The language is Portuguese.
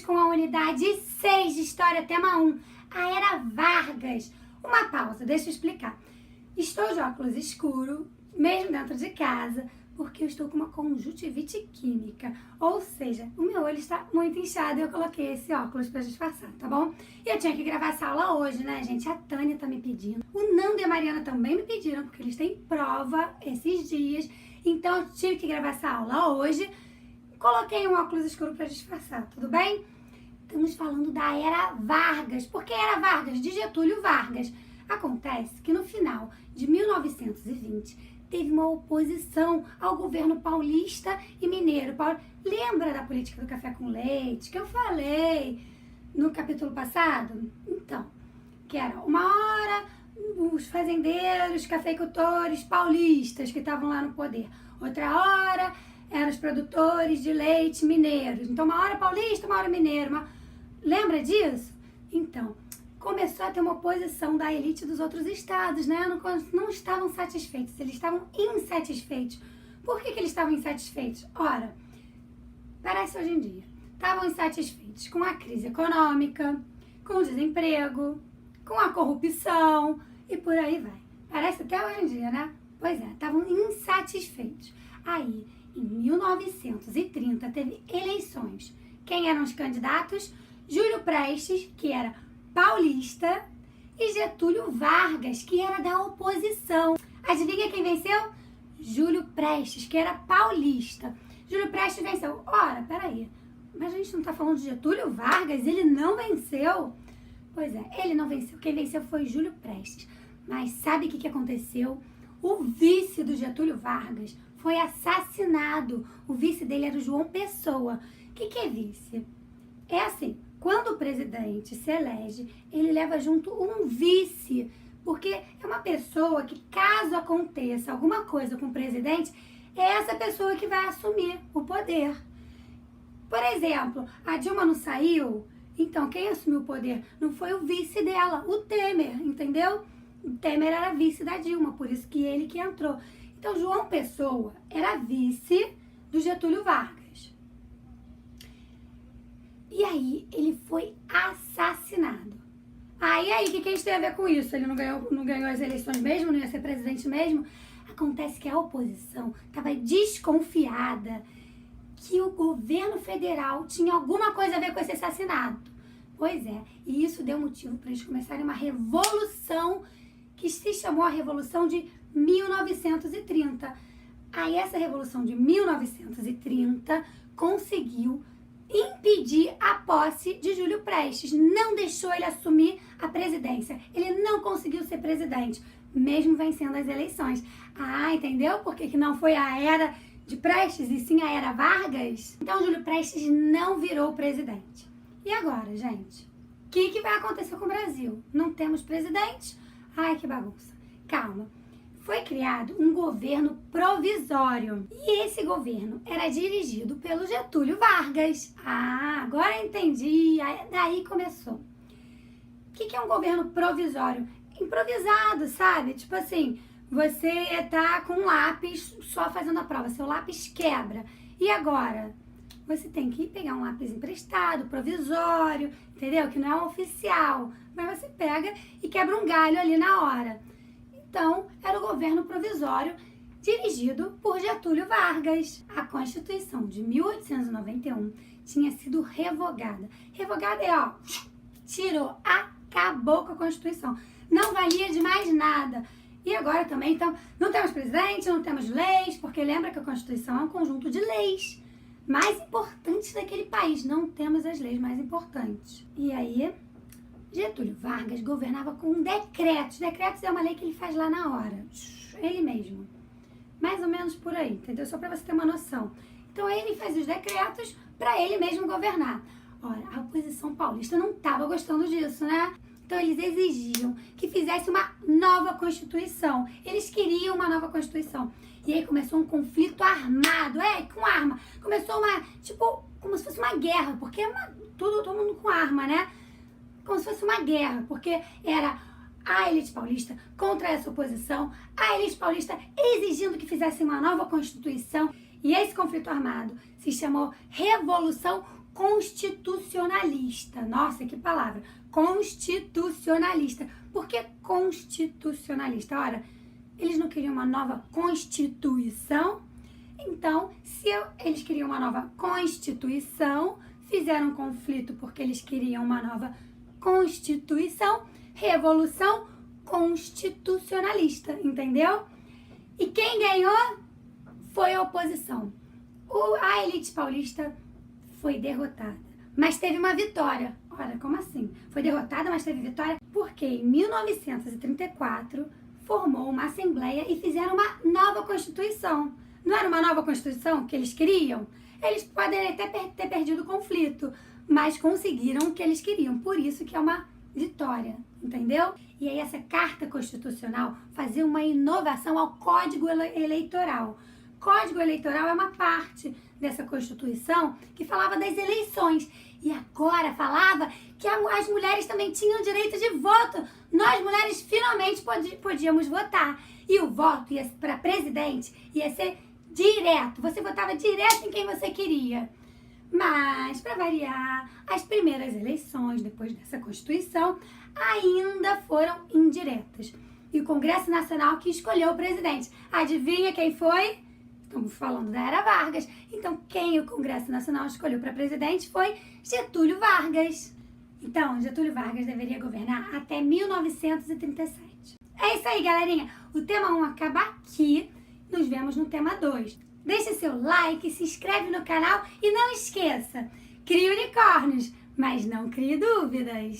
com a unidade 6 de História, tema 1, a Era Vargas. Uma pausa, deixa eu explicar. Estou de óculos escuro, mesmo dentro de casa, porque eu estou com uma conjuntivite química. Ou seja, o meu olho está muito inchado e eu coloquei esse óculos para disfarçar, tá bom? E eu tinha que gravar essa aula hoje, né, gente? A Tânia tá me pedindo. O Nando e a Mariana também me pediram, porque eles têm prova esses dias. Então eu tive que gravar essa aula hoje. Coloquei um óculos escuro para disfarçar, tudo bem? Estamos falando da Era Vargas. Por que Era Vargas? De Getúlio Vargas. Acontece que no final de 1920 teve uma oposição ao governo paulista e mineiro. Lembra da política do café com leite que eu falei no capítulo passado? Então, que era uma hora os fazendeiros, cafeicultores paulistas que estavam lá no poder. Outra hora eram os produtores de leite mineiros. Então, uma hora paulista, uma hora mineiro. Lembra disso? Então, começou a ter uma oposição da elite dos outros estados, né? Não estavam satisfeitos, eles estavam insatisfeitos. Por que eles estavam insatisfeitos? Ora, parece hoje em dia. Estavam insatisfeitos com a crise econômica, com o desemprego, com a corrupção e por aí vai. Parece até hoje em dia, né? Pois é, estavam insatisfeitos. Aí, em 1930, teve eleições. Quem eram os candidatos? Júlio Prestes, que era paulista, e Getúlio Vargas, que era da oposição. Adivinha quem venceu? Júlio Prestes, que era paulista. Júlio Prestes venceu. Ora, peraí, mas a gente não tá falando de Getúlio Vargas? Ele não venceu? Pois é, ele não venceu. Quem venceu foi Júlio Prestes. Mas sabe o que aconteceu? O vice do Getúlio Vargas foi assassinado. O vice dele era o João Pessoa. O que é vice? É assim, quando o presidente se elege, ele leva junto um vice, porque é uma pessoa que, caso aconteça alguma coisa com o presidente, é essa pessoa que vai assumir o poder. Por exemplo, a Dilma não saiu, então quem assumiu o poder não foi o vice dela, o Temer, entendeu? O Temer era vice da Dilma, por isso que ele que entrou. Então, João Pessoa era vice do Getúlio Vargas. E aí, ele foi assassinado. Aí, o que a gente tem a ver com isso? Ele não ganhou as eleições mesmo, não ia ser presidente mesmo? Acontece que a oposição estava desconfiada que o governo federal tinha alguma coisa a ver com esse assassinato. Pois é, e isso deu motivo para eles começarem uma revolução que se chamou a Revolução de 1930. Aí essa Revolução de 1930 conseguiu impedir a posse de Júlio Prestes, não deixou ele assumir a presidência. Ele não conseguiu ser presidente, mesmo vencendo as eleições. Ah, entendeu? Por que não foi a era de Prestes e sim a era Vargas? Então, Júlio Prestes não virou presidente. E agora, gente? O que vai acontecer com o Brasil? Não temos presidente? Ai, que bagunça. Calma. Foi criado um governo provisório. E esse governo era dirigido pelo Getúlio Vargas. Ah, agora entendi. Daí começou. O que é um governo provisório? Improvisado, sabe? Tipo assim, você tá com um lápis só fazendo a prova. Seu lápis quebra. E agora? Você tem que pegar um lápis emprestado, provisório, entendeu? Que não é um oficial. Mas você pega e quebra um galho ali na hora. Então, era o governo provisório dirigido por Getúlio Vargas. A Constituição de 1891 tinha sido revogada. Revogada é, ó, tirou, acabou com a Constituição. Não valia de mais nada. E agora também, então, não temos presidente, não temos leis, porque lembra que a Constituição é um conjunto de leis mais importantes daquele país. Não temos as leis mais importantes. E aí, Getúlio Vargas governava com decretos. Decretos é uma lei que ele faz lá na hora. Ele mesmo. Mais ou menos por aí, entendeu? Só para você ter uma noção. Então, ele fazia os decretos para ele mesmo governar. Ora, a oposição paulista não estava gostando disso, né? Então, eles exigiam que fizesse uma nova Constituição. Eles queriam uma nova Constituição. E aí começou um conflito armado. Com arma. Começou como se fosse uma guerra. Porque todo mundo com arma, né? Como se fosse uma guerra, porque era a elite paulista contra essa oposição, a elite paulista exigindo que fizesse uma nova Constituição, e esse conflito armado se chamou Revolução constitucionalista. Nossa, que palavra! Constitucionalista. Por que constitucionalista? Ora, eles não queriam uma nova Constituição? Então, se eles queriam uma nova Constituição, fizeram um conflito porque eles queriam uma nova Constituição, Revolução Constitucionalista, entendeu? E quem ganhou foi a oposição. A elite paulista foi derrotada, mas teve uma vitória. Ora, como assim? Foi derrotada, mas teve vitória? Porque em 1934 formou uma assembleia e fizeram uma nova Constituição. Não era uma nova Constituição que eles queriam? Eles podem até ter perdido o conflito, mas conseguiram o que eles queriam. Por isso que é uma vitória, entendeu? E aí essa Carta Constitucional fazia uma inovação ao Código Eleitoral. Código Eleitoral é uma parte dessa Constituição que falava das eleições. E agora falava que as mulheres também tinham direito de voto. Nós, mulheres, finalmente podíamos votar. E o voto para presidente ia ser direto. Você votava direto em quem você queria. Mas, para variar, as primeiras eleições depois dessa Constituição ainda foram indiretas. E o Congresso Nacional que escolheu o presidente. Adivinha quem foi? Estamos falando da Era Vargas. Então, quem o Congresso Nacional escolheu para presidente foi Getúlio Vargas. Então, Getúlio Vargas deveria governar até 1937. É isso aí, galerinha. O tema 1 acaba aqui. Nos vemos no tema 2. Deixe seu like, se inscreve no canal e não esqueça, crie unicórnios, mas não crie dúvidas.